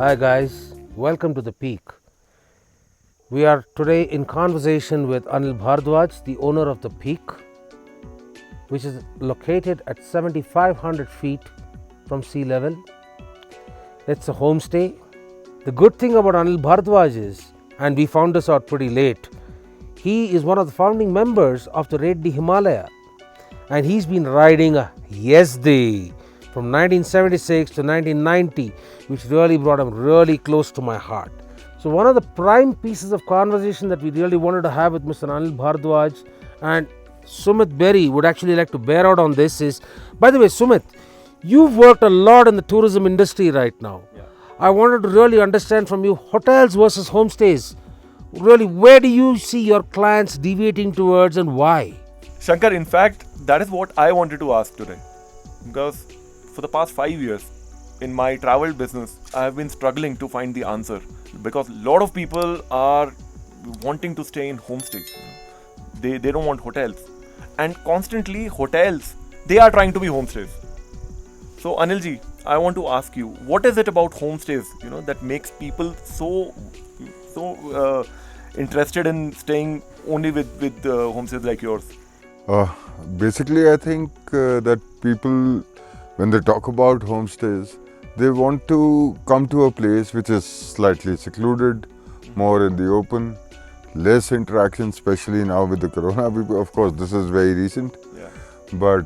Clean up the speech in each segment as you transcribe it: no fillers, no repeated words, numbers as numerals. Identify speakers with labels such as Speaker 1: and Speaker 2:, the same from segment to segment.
Speaker 1: Hi guys, welcome to The Peak. We are today in conversation with Anil Bhardwaj, the owner of The Peak, which is located at 7,500 feet from sea level. It's a homestay. The good thing about Anil Bhardwaj is, and we found this out pretty late, he is one of the founding members of the Raid De Himalaya, and he's been riding a yes day from 1976 to 1990, which really brought him really close to my heart. So one of the prime pieces of conversation that we really wanted to have with Mr. Anil Bhardwaj, and Sumit Berry would actually like to bear out on this is, by the way, Sumit, you've worked a lot in the tourism industry right now.
Speaker 2: Yeah.
Speaker 1: I wanted to really understand from you, hotels versus homestays. Really, where do you see your clients deviating towards and why?
Speaker 2: Shankar, in fact, that is what I wanted to ask today. Because for the past 5 years, in my travel business, I have been struggling to find the answer. Because a lot of people are wanting to stay in homestays. They don't want hotels. And constantly, hotels, they are trying to be homestays. So, Anilji, I want to ask you, what is it about homestays, that makes people so interested in staying only with homestays like yours?
Speaker 3: Basically, I think that people, when they talk about homestays, they want to come to a place which is slightly secluded, more in the open, less interaction, especially now with the corona. Of course, this is very recent, but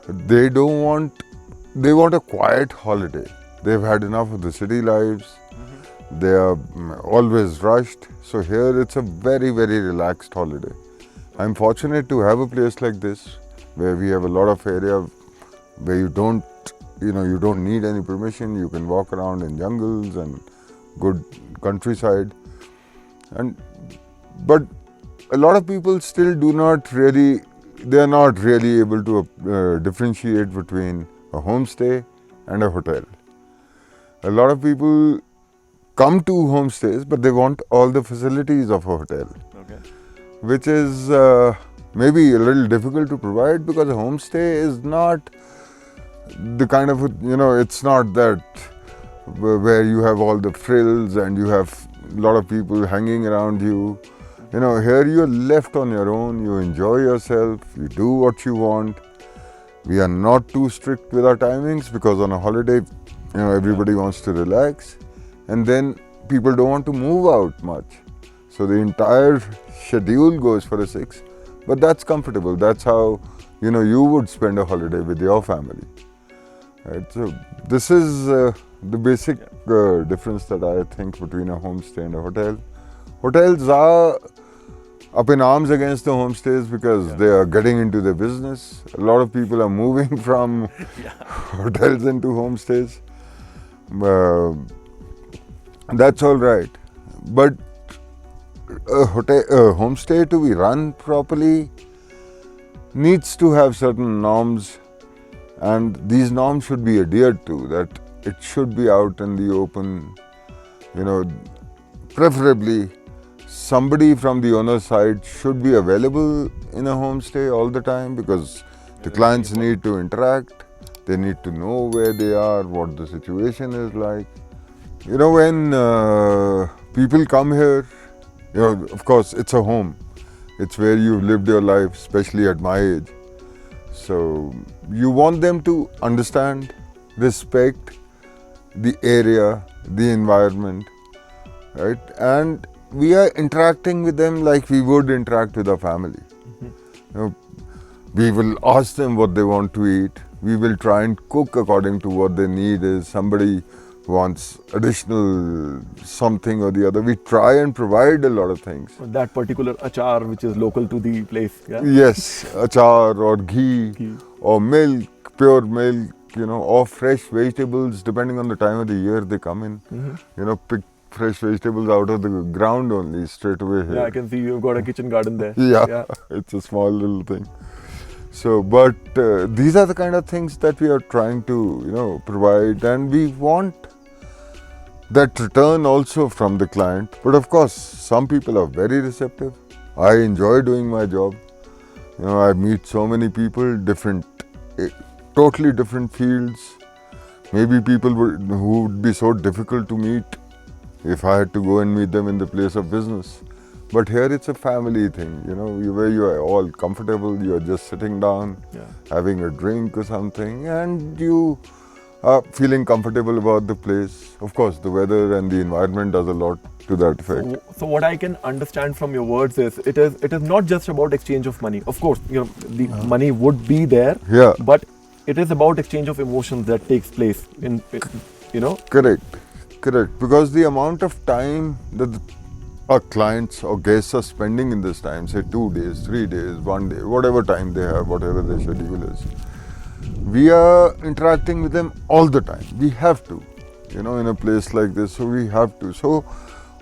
Speaker 3: they want a quiet holiday. They've had enough of the city lives. They are always rushed. So here it's a very, very relaxed holiday. I'm fortunate to have a place like this where we have a lot of area where you don't need any permission. You can walk around in jungles and good countryside. But a lot of people still they are not really able to differentiate between a homestay and a hotel. A lot of people come to homestays, but they want all the facilities of a hotel.
Speaker 2: Okay.
Speaker 3: Which is maybe a little difficult to provide because a homestay is not the kind of, it's not that where you have all the frills and you have a lot of people hanging around you. Here you're left on your own, you enjoy yourself, you do what you want. We are not too strict with our timings because on a holiday, everybody wants to relax. And then people don't want to move out much. So the entire schedule goes for a 6, but that's comfortable. That's how, you would spend a holiday with your family. Right? So this is the basic difference that I think between a homestay and a hotel. Hotels are up in arms against the homestays because they are getting into the business. A lot of people are moving from hotels into homestays. That's all right. But a homestay to be run properly needs to have certain norms, and these norms should be adhered to, that it should be out in the open, preferably somebody from the owner's side should be available in a homestay all the time because the clients need to interact, they need to know where they are, what the situation is like. When people come here, of course, it's a home. It's where you've lived your life, especially at my age. So you want them to understand, respect the area, the environment, right? And we are interacting with them like we would interact with our family. We will ask them what they want to eat. We will try and cook according to what their need is. Somebody wants additional something or the other. We try and provide a lot of things.
Speaker 2: That particular achar which is local to the place. Yeah?
Speaker 3: Yes, achar or ghee or milk, pure milk, or fresh vegetables, depending on the time of the year they come in. Pick fresh vegetables out of the ground only, straight away here.
Speaker 2: Yeah, I can see you've got a kitchen garden there.
Speaker 3: Yeah. It's a small little thing. So, but these are the kind of things that we are trying to, provide, and we want that return also from the client. But of course, some people are very receptive. I enjoy doing my job. I meet so many people, totally different fields, maybe people who would be so difficult to meet if I had to go and meet them in the place of business. But here it's a family thing, where you are all comfortable, you are just sitting down, having a drink or something, and you are feeling comfortable about the place. Of course, the weather and the environment does a lot to that effect.
Speaker 2: So what I can understand from your words is it is not just about exchange of money. Of course, the money would be there,
Speaker 3: Yeah.
Speaker 2: but it is about exchange of emotions that takes place in.
Speaker 3: Correct. Because the amount of time that our clients or guests are spending in this time, say 2 days, 3 days, 1 day, whatever time they have, whatever their schedule is, we are interacting with them all the time. We have to, in a place like this, so we have to. So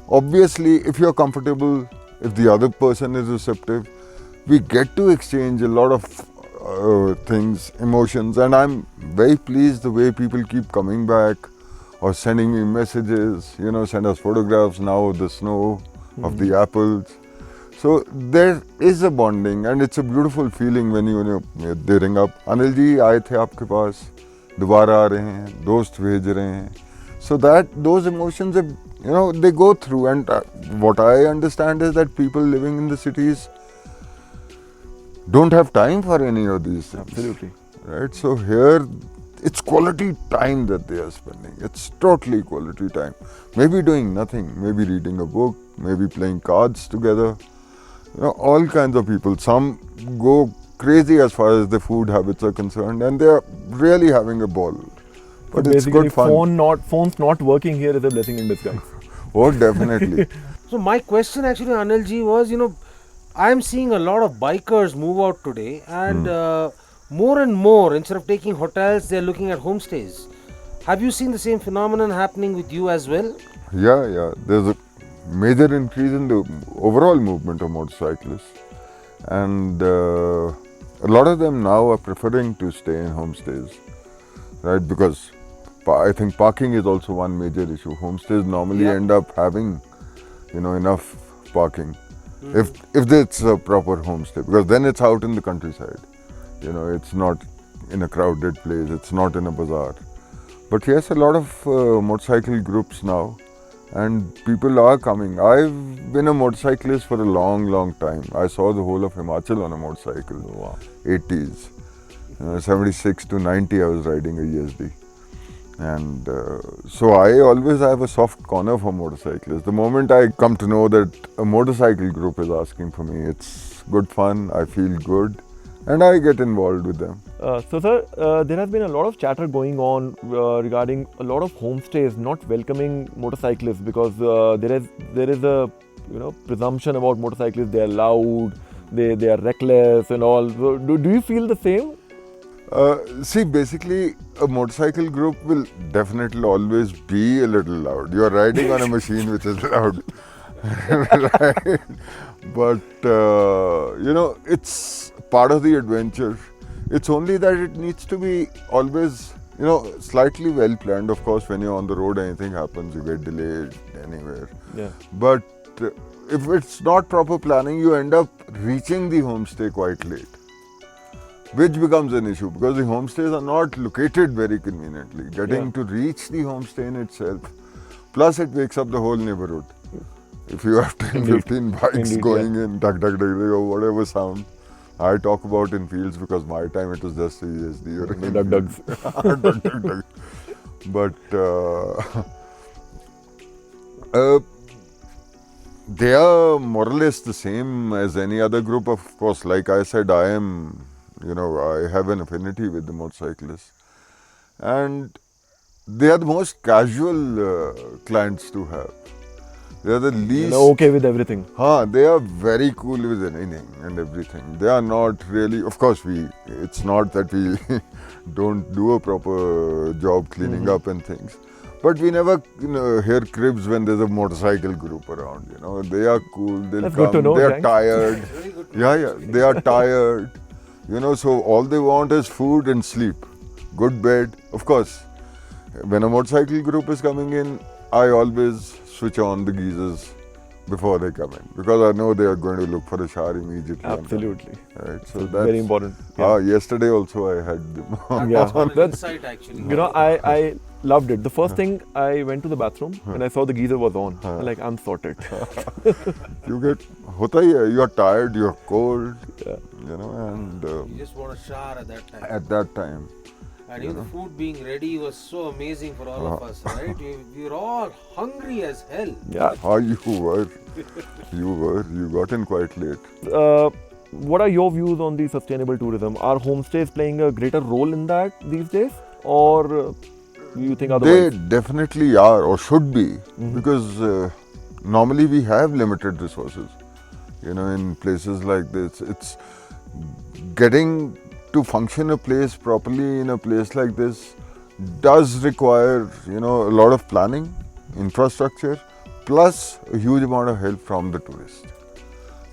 Speaker 3: obviously, if you're comfortable, if the other person is receptive, we get to exchange a lot of things, emotions, and I'm very pleased the way people keep coming back or sending me messages, send us photographs now of the snow, of the apples. So there is a bonding, and it's a beautiful feeling when they ring up, Anil ji, आए थे आपके पास, दोबारा आ रहे हैं, दोस्त भेज रहे हैं. So that those emotions, they go through, and what I understand is that people living in the cities don't have time for any of these things.
Speaker 2: Absolutely.
Speaker 3: Right? So here, it's quality time that they are spending. It's totally quality time. Maybe doing nothing, maybe reading a book, maybe playing cards together. All kinds of people. Some go crazy as far as the food habits are concerned, and they are really having a ball. But
Speaker 2: So
Speaker 3: it's good fun.
Speaker 2: Phones not working here is a blessing in disguise.
Speaker 3: Oh, definitely.
Speaker 1: So my question actually, Anil ji, was, I'm seeing a lot of bikers move out today, and more and more, instead of taking hotels, they're looking at homestays. Have you seen the same phenomenon happening with you as well?
Speaker 3: Yeah. There's a major increase in the overall movement of motorcyclists, and a lot of them now are preferring to stay in homestays, right? Because I think parking is also one major issue. Homestays normally end up having, enough parking, if it's a proper homestay, because then it's out in the countryside. It's not in a crowded place. It's not in a bazaar. But yes, a lot of motorcycle groups now, and people are coming. I've been a motorcyclist for a long time. I saw the whole of Himachal on a motorcycle.
Speaker 2: Wow.
Speaker 3: 80s. 76 to 90 I was riding a ESD. And so I always have a soft corner for motorcyclists. The moment I come to know that a motorcycle group is asking for me, it's good fun, I feel good, and I get involved with them.
Speaker 2: So sir, there has been a lot of chatter going on regarding a lot of homestays not welcoming motorcyclists because there is a presumption about motorcyclists. They are loud, they are reckless and all. So do you feel the same?
Speaker 3: See, basically, a motorcycle group will definitely always be a little loud. You are riding on a machine which is loud, right? But it's part of the adventure. It's only that it needs to be always, slightly well planned. Of course, when you're on the road, anything happens, you get delayed anywhere.
Speaker 2: Yeah.
Speaker 3: But if it's not proper planning, you end up reaching the homestay quite late, which becomes an issue because the homestays are not located very conveniently. Getting to reach the homestay in itself, plus it wakes up the whole neighborhood. If you have 10, 15 bikes going in, duck, or whatever sound. I talk about in fields because my time it was just ESD.
Speaker 2: Duck.
Speaker 3: But they are more or less the same as any other group. Of course, like I said, I have an affinity with the motorcyclists. And they are the most casual clients to have. They are the least...
Speaker 2: okay with everything.
Speaker 3: They are very cool with anything and everything. They are not really... Of course, it's not that we don't do a proper job cleaning up and things. But we never hear cribs when there's a motorcycle group around. They are cool. They'll
Speaker 2: That's
Speaker 3: come.
Speaker 2: good to know,
Speaker 3: they are
Speaker 2: thanks.
Speaker 3: tired. They are tired. So all they want is food and sleep. Good bed. Of course, when a motorcycle group is coming in, I always switch on the geysers before they come in, because I know they are going to look for a shower immediately.
Speaker 2: Absolutely.
Speaker 3: Right, so
Speaker 2: It's
Speaker 3: that's
Speaker 2: very important.
Speaker 3: Yesterday also I had them.
Speaker 2: Yeah.
Speaker 1: That's
Speaker 2: That's-
Speaker 1: insight actually.
Speaker 2: You know, I loved it. The first thing, I went to the bathroom and I saw the geyser was on. Like, I'm sorted.
Speaker 3: You get hota hi hai, you are tired, you are cold,
Speaker 2: Yeah.
Speaker 3: you know, and
Speaker 1: You just want a shower at that time.
Speaker 3: at that time.
Speaker 1: And even the food being ready was so amazing for all of us, right? We were all hungry as hell.
Speaker 2: Yeah.
Speaker 3: You got in quite late.
Speaker 2: What are your views on the sustainable tourism? Are homestays playing a greater role in that these days? Or do you think
Speaker 3: They
Speaker 2: otherwise?
Speaker 3: definitely are or should be, because normally we have limited resources. You know, in places like this, it's getting to function a place properly in a place like this does require, you know, a lot of planning, infrastructure, plus a huge amount of help from the tourist.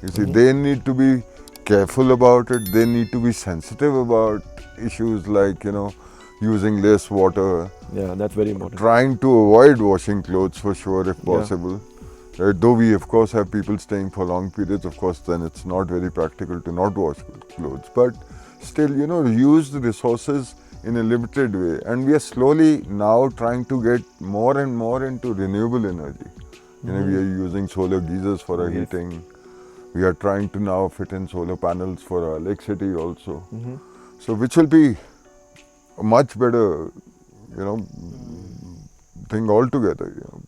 Speaker 3: You see, they need to be careful about it. They need to be sensitive about issues like, you know, using less water,
Speaker 2: Yeah, that's very important.
Speaker 3: trying to avoid washing clothes for sure if possible. Right? Though we of course have people staying for long periods, of course then it's not very practical to not wash clothes. But still, you know, use the resources in a limited way. And we are slowly now trying to get more and more into renewable energy. You know, we are using solar geysers for our heating. We are trying to now fit in solar panels for our electricity also. So which will be a much better, you know, thing altogether. You know.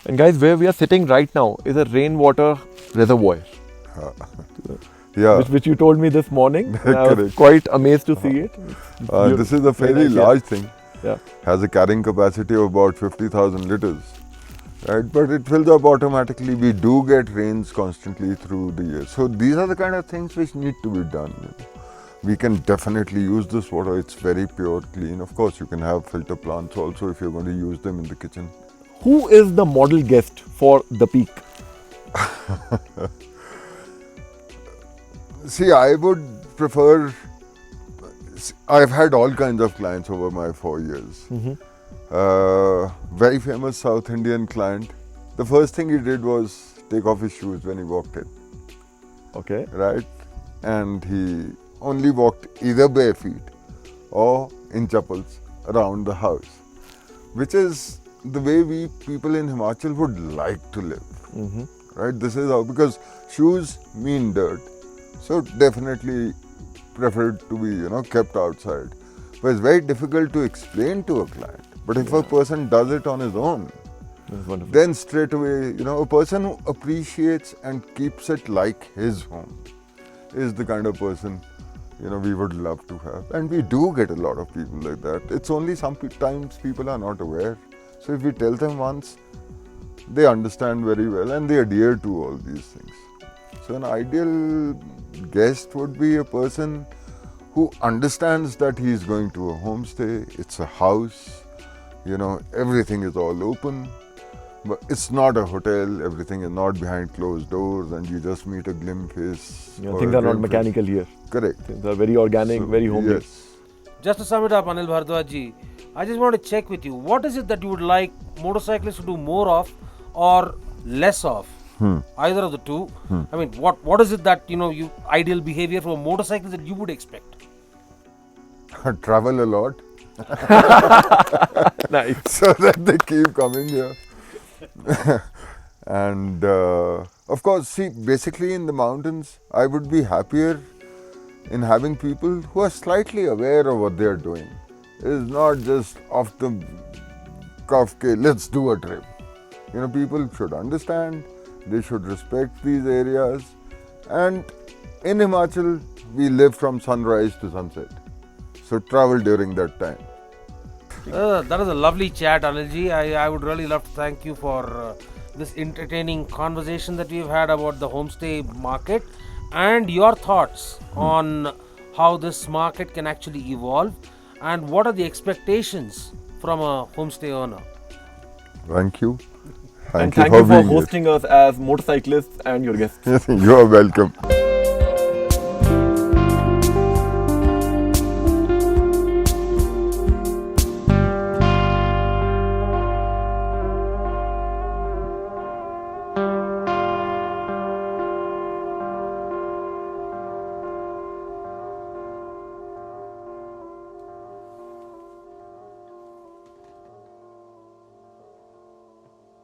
Speaker 2: And guys, where we are sitting right now is a rainwater reservoir,
Speaker 3: Yeah,
Speaker 2: which you told me this morning. And I was
Speaker 3: Correct.
Speaker 2: quite amazed to see it.
Speaker 3: this is a fairly
Speaker 2: nice, yeah.
Speaker 3: large thing.
Speaker 2: Yeah.
Speaker 3: Has a carrying capacity of about 50,000 liters. Right, but it fills up automatically. We do get rains constantly through the year. So these are the kind of things which need to be done. You know. We can definitely use this water. It's very pure, clean. Of course, you can have filter plants also if you're going to use them in the kitchen.
Speaker 2: Who is the model guest for the peak?
Speaker 3: See, I would prefer. I've had all kinds of clients over my 4 years. Very famous South Indian client. The first thing he did was take off his shoes when he walked in.
Speaker 2: Okay.
Speaker 3: Right? And he only walked either bare feet or in chappals around the house, which is the way we people in Himachal would like to live. Right? This is how, because shoes mean dirt, so definitely preferred to be, you know, kept outside. But it's very difficult to explain to a client. But if a person does it on his own,
Speaker 2: That's wonderful.
Speaker 3: then straight away, you know, a person who appreciates and keeps it like his home is the kind of person, you know, we would love to have. And we do get a lot of people like that. It's only sometimes people are not aware. So if we tell them once, they understand very well and they adhere to all these things. So an ideal guest would be a person who understands that he is going to a homestay, it's a house, you know, everything is all open. But it's not a hotel, everything is not behind closed doors and you just meet a glim face.
Speaker 2: Yeah,
Speaker 3: or
Speaker 2: things
Speaker 3: a
Speaker 2: are not
Speaker 3: grim face.
Speaker 2: mechanical here.
Speaker 3: Correct.
Speaker 2: Things are very organic,
Speaker 3: So,
Speaker 2: very homely.
Speaker 3: Yes.
Speaker 1: Just to sum it up, Anil Bhardwaj ji, I just want to check with you. What is it that you would like motorcyclists to do more of or less of? Either of the two. I mean, what is it that, you know, you ideal behavior for a motorcyclist that you would expect?
Speaker 3: Travel a lot
Speaker 2: Nice.
Speaker 3: so that they keep coming here. And of course, see, basically in the mountains, I would be happier in having people who are slightly aware of what they are doing. It's not just off the cuff, okay, let's do a trip. You know, people should understand, they should respect these areas. And in Himachal, we live from sunrise to sunset. So travel during that time.
Speaker 1: That is a lovely chat, Anilji. I would really love to thank you for this entertaining conversation that we've had about the homestay market and your thoughts on how this market can actually evolve and what are the expectations from a homestay owner.
Speaker 3: Thank you.
Speaker 2: And thank you for hosting us as motorcyclists and your guests.
Speaker 3: You are welcome.